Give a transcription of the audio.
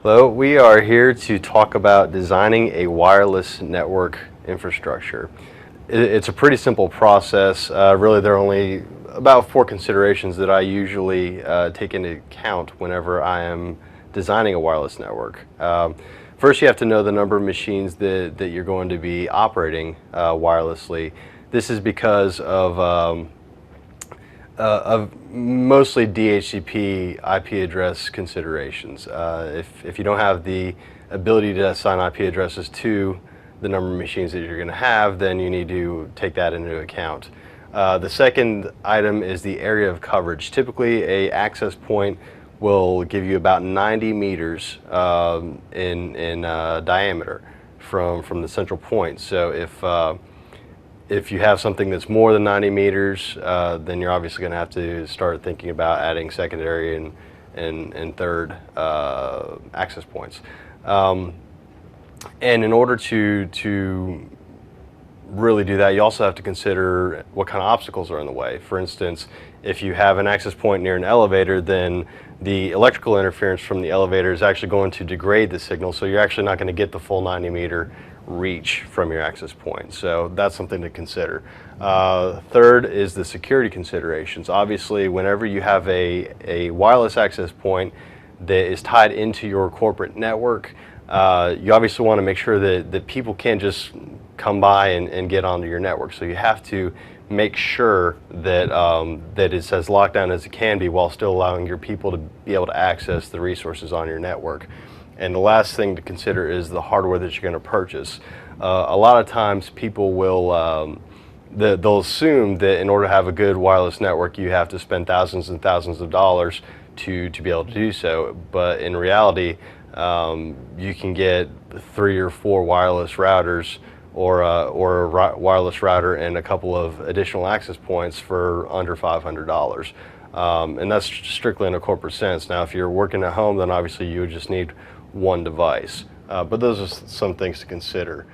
Hello, we are here to talk about designing a wireless network infrastructure. It's a pretty simple process. Really, there are only about 4 considerations that I usually take into account whenever I am designing a wireless network. First, you have to know the number of machines that you're going to be operating wirelessly. This is because of mostly DHCP IP address considerations. If you don't have the ability to assign IP addresses to the number of machines that you're going to have, then you need to take that into account. The second item is the area of coverage. Typically, a access point will give you about 90 meters in diameter from the central point. So if you have something that's more than 90 meters, then you're obviously going to have to start thinking about adding secondary and third access points. And in order to really do that, you also have to consider what kind of obstacles are in the way. For instance, if you have an access point near an elevator, then the electrical interference from the elevator is actually going to degrade the signal, so you're actually not going to get the full 90-meter reach from your access point. So that's something to consider. Third is the security considerations. Obviously, whenever you have a wireless access point that is tied into your corporate network, you obviously want to make sure that people can't just come by and get onto your network. So you have to make sure that that it's as locked down as it can be while still allowing your people to be able to access the resources on your network. And the last thing to consider is the hardware that you're going to purchase. A lot of times people will they'll assume that in order to have a good wireless network you have to spend thousands and thousands of dollars to be able to do so. But in reality, you can get 3 or 4 wireless routers or a wireless router and a couple of additional access points for under $500. And that's strictly in a corporate sense. Now, if you're working at home, then obviously you would just need one device. But those are some things to consider.